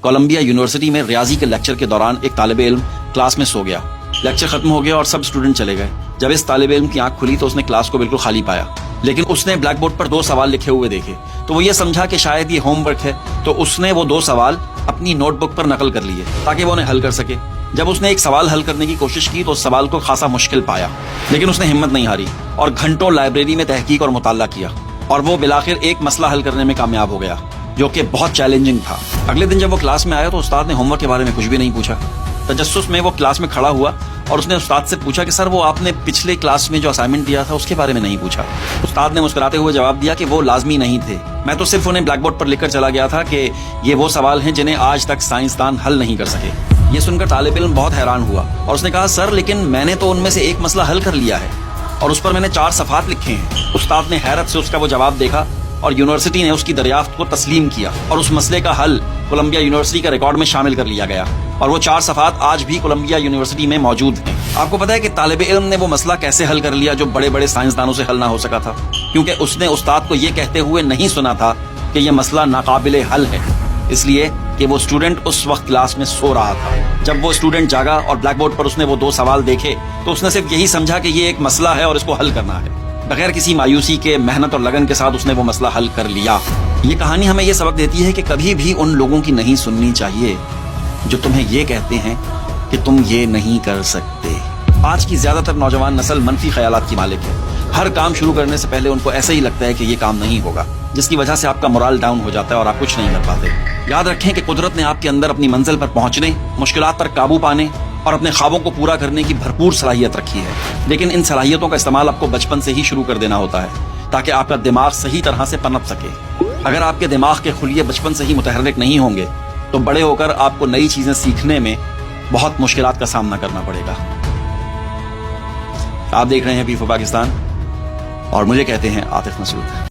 Colombia university میں ریاضی کے لیکچر کے دوران ایک طالب علم کلاس میں سو گیا. لیکچر ختم ہو گیا اور سب اسٹوڈنٹ چلے گئے. جب اس طالب علم کی آنکھ کھلی تو اس نے کلاس کو بالکل خالی پایا, لیکن اس نے بلیک بورڈ پر 2 سوال لکھے ہوئے دیکھے. تو وہ یہ سمجھا کہ شاید یہ ہوم ورک ہے, تو اس نے وہ 2 سوال اپنی نوٹ بک پر نقل کر لیے تاکہ وہ انہیں حل کر سکے. جب اس نے ایک سوال حل کرنے کی کوشش کی تو اس سوال کو خاصا مشکل پایا, لیکن اس نے ہمت نہیں ہاری اور گھنٹوں لائبریری میں تحقیق اور مطالعہ کیا, اور وہ بالآخر ایک مسئلہ حل کرنے میں کامیاب ہو گیا جو کہ بہت چیلنجنگ تھا. اگلے دن جب وہ کلاس میں آیا تو استاد نے ہوم ورک کے بارے میں کچھ بھی نہیں پوچھا. تجسس میں وہ کلاس میں کھڑا ہوا اور اس نے استاد سے پوچھا کہ سر وہ آپ نے پچھلے کلاس میں جو اسائنمنٹ دیا تھا اس کے بارے میں نہیں پوچھا. استاد نے مسکراتے ہوئے جواب دیا کہ وہ لازمی نہیں تھے, میں تو صرف انہیں بلیک بورڈ پر لکھ کر چلا گیا تھا کہ یہ وہ سوال ہیں جنہیں آج تک سائنسدان حل نہیں کر سکے. یہ سن کر طالب علم بہت حیران ہوا اور اس نے کہا سر لیکن میں نے تو ان میں سے ایک مسئلہ حل کر لیا ہے اور اس پر میں نے 4 صفحات لکھے ہیں. استاد نے حیرت سے اس کا وہ جواب دیکھا اور یونیورسٹی نے اس کی دریافت کو تسلیم کیا اور اس مسئلے کا حل کولمبیا یونیورسٹی کا ریکارڈ میں شامل کر لیا گیا, اور وہ 4 صفحات آج بھی کولمبیا یونیورسٹی میں موجود ہیں. آپ کو پتا ہے کہ طالب علم نے وہ مسئلہ کیسے حل کر لیا جو بڑے بڑے سائنسدانوں سے حل نہ ہو سکا تھا؟ کیونکہ اس نے استاد کو یہ کہتے ہوئے نہیں سنا تھا کہ یہ مسئلہ ناقابل حل ہے, اس لیے کہ وہ اسٹوڈنٹ اس وقت کلاس میں سو رہا تھا. جب وہ اسٹوڈنٹ جاگا اور بلیک بورڈ پر اس نے وہ 2 سوال دیکھے تو اس نے صرف یہی سمجھا کہ یہ ایک مسئلہ ہے اور اس کو حل کرنا ہے. بغیر کسی مایوسی کے محنت اور لگن کے ساتھ اس نے وہ مسئلہ حل کر لیا. یہ کہانی ہمیں یہ سبق دیتی ہے کہ کبھی بھی ان لوگوں کی نہیں سننی چاہیے جو تمہیں یہ کہتے ہیں کہ تم یہ نہیں کر سکتے. آج کی زیادہ تر نوجوان نسل منفی خیالات کی مالک ہے. ہر کام شروع کرنے سے پہلے ان کو ایسا ہی لگتا ہے کہ یہ کام نہیں ہوگا, جس کی وجہ سے آپ کا مورال ڈاؤن ہو جاتا ہے اور آپ کچھ نہیں کر پاتے. یاد رکھیں کہ قدرت نے آپ کے اندر اپنی منزل پر پہنچنے, مشکلات پر قابو پانے اور اپنے خوابوں کو پورا کرنے کی بھرپور صلاحیت رکھی ہے, لیکن ان صلاحیتوں کا استعمال آپ کو بچپن سے ہی شروع کر دینا ہوتا ہے تاکہ آپ کا دماغ صحیح طرح سے پنپ سکے. اگر آپ کے دماغ کے خلیے بچپن سے ہی متحرک نہیں ہوں گے تو بڑے ہو کر آپ کو نئی چیزیں سیکھنے میں بہت مشکلات کا سامنا کرنا پڑے گا. آپ دیکھ رہے ہیں پی4 پاکستان اور مجھے کہتے ہیں عاطف مسعود.